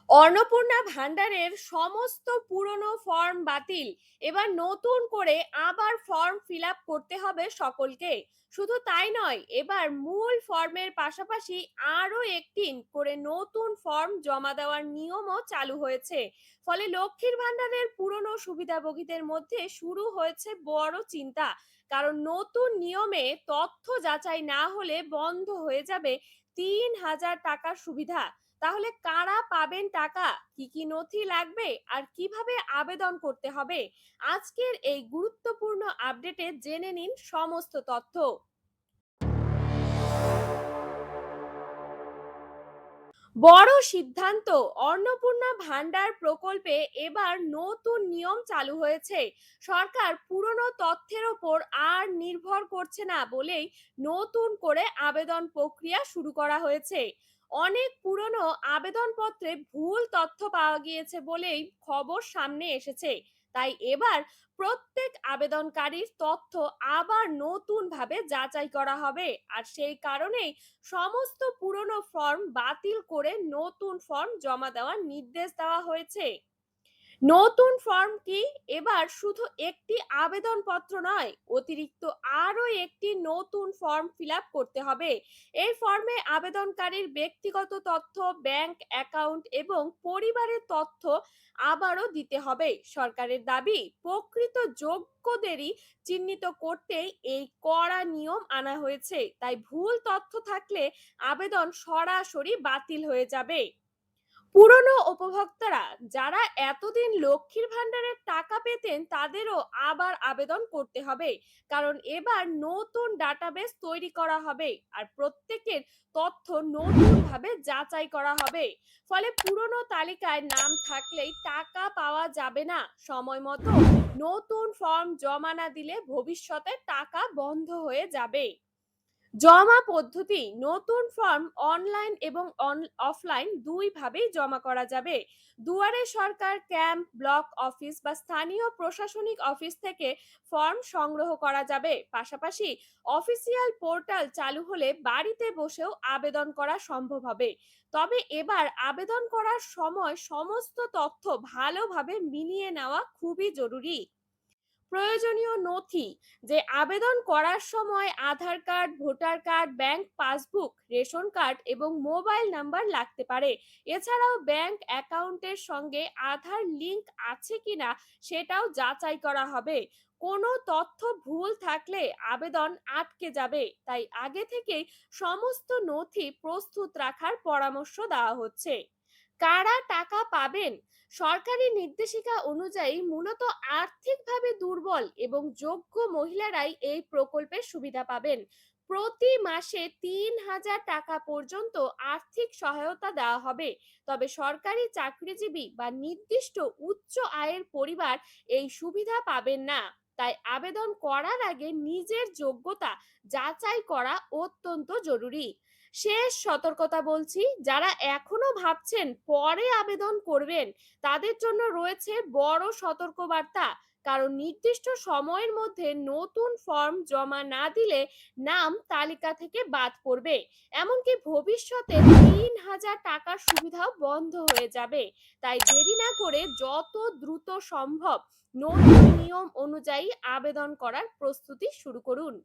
অন্নপূর্ণা ভান্ডারের সমস্ত পুরনো ফর্ম বাতিল। এবার নতুন করে আবার ফর্ম ফিল আপ করতে হবে সকলকে। শুধু তাই নয়, এবার মূল ফর্মের পাশাপাশি আরো একটি করে নতুন ফর্ম জমা দেওয়ার নিয়মও চালু হয়েছে। ফলে লক্ষ্মীর ভান্ডারের পুরনো সুবিধাভোগীদের মধ্যে শুরু হয়েছে বড় চিন্তা। কারণ নতুন নিয়মে তথ্য যাচাই না হলে বন্ধ হয়ে যাবে ৩,০০০ টাকার সুবিধা। তাহলে কারা পাবেন টাকা, কি কি নথি লাগবে আর কিভাবে আবেদন করতে হবে, আজকের এই গুরুত্বপূর্ণ আপডেটে জেনে নিন সমস্ত তথ্য। বড় সিদ্ধান্ত, অন্নপূর্ণা ভান্ডার প্রকল্পে এবার নতুন নিয়ম চালু হয়েছে। সরকার পুরনো তথ্যের ওপর আর নির্ভর করছে না বলেই নতুন করে আবেদন প্রক্রিয়া শুরু করা হয়েছে। অনেক পুরনো আবেদনপত্রে ভুল তথ্য পাওয়া গিয়েছে বলেই খবর সামনে এসেছে। তাই এবার প্রত্যেক আবেদনকারীর তথ্য আবার নতুন ভাবে যাচাই করা হবে, আর সেই কারণেই সমস্ত পুরনো ফর্ম বাতিল করে নতুন ফর্ম জমা দেওয়ার নির্দেশ দেওয়া হয়েছে। নতুন ফর্ম কি? এবার শুধু একটি আবেদনপত্র নয়, অতিরিক্ত আরো একটি নতুন ফর্ম ফিল আপ করতে হবে। এই ফর্মে আবেদনকারীর ব্যক্তিগত তথ্য, ব্যাংক অ্যাকাউন্ট এবং পরিবারের তথ্য আবারও দিতে হবে। সরকারের দাবি, প্রকৃত যোগ্যদেরই চিহ্নিত করতেই এই কড়া নিয়ম আনা হয়েছে। তাই ভুল তথ্য থাকলে আবেদন সরাসরি বাতিল হয়ে যাবে। পুরনো উপভোক্তারা যারা এতদিন লক্ষ্মীর ভান্ডারের টাকা পেতেন তাদেরও আবার আবেদন করতে হবে। কারণ এবার নতুন ডাটাবেস তৈরি করা হবে আর প্রত্যেকের তথ্য নতুন ভাবে যাচাই করা হবে। ফলে পুরনো তালিকায় নাম থাকলেই টাকা পাওয়া যাবে না। সময় মতো নতুন ফর্ম জমা না দিলে ভবিষ্যতে টাকা বন্ধ হয়ে যাবে। জমা পদ্ধতি, নতুন ফর্ম অনলাইন এবং অফলাইন দুই ভাবেই জমা করা যাবে। দুয়ারে সরকার, ক্যাম্প, ব্লক অফিস বা স্থানীয় প্রশাসনিক অফিস থেকে ফর্ম সংগ্রহ করা যাবে। পাশাপাশি অফিসিয়াল পোর্টাল চালু হলে বাড়িতে বসেও আবেদন করা সম্ভব হবে। তবে এবার আবেদন করার সময় সমস্ত তথ্য ভালোভাবে মিলিয়ে নেওয়া খুবই জরুরি। প্রয়োজনীয় নথি, যে আবেদন করার সময় Aadhaar card, voter card, bank passbook, ration card এবং মোবাইল নাম্বার লাগতে পারে। এছাড়াও ব্যাংক অ্যাকাউন্টের সঙ্গে আধার লিংক আছে কিনা সেটাও যাচাই করা হবে। কোনো তথ্য ভুল থাকলে আবেদন আটকে যাবে। তাই আগে থেকেই সমস্ত নথি প্রস্তুত রাখার পরামর্শ দেওয়া হচ্ছে। কারা টাকা পাবেন? সরকারি নির্দেশিকা অনুযায়ী মূলত আর্থিকভাবে দুর্বল এবং যোগ্য মহিলারাই এই প্রকল্পের সুবিধা পাবেন। প্রতি মাসে ৩,০০০ টাকা পর্যন্ত আর্থিক সহায়তা দেওয়া হবে। তবে সরকারি চাকরিজীবী বা নির্দিষ্ট উচ্চ আয়ের পরিবার এই সুবিধা পাবেন না। তাই আবেদন করার আগে নিজের যোগ্যতা যাচাই করা অত্যন্ত জরুরি। শেষ সতর্কতা বলছি, যারা এখনো ভাবছেন পরে আবেদন করবেন তাদের জন্য রয়েছে বড় সতর্কবার্তা। কারণ নির্দিষ্ট সময়ের মধ্যে নতুন ফর্ম জমা না দিলে নাম তালিকা থেকে বাদ পড়বে। এমনকি ভবিষ্যতে ৩,০০০ টাকার সুবিধাও বন্ধ হয়ে যাবে। তাই দেরি না করে যত দ্রুত সম্ভব নতুন নিয়ম অনুযায়ী আবেদন করার প্রস্তুতি শুরু করুন।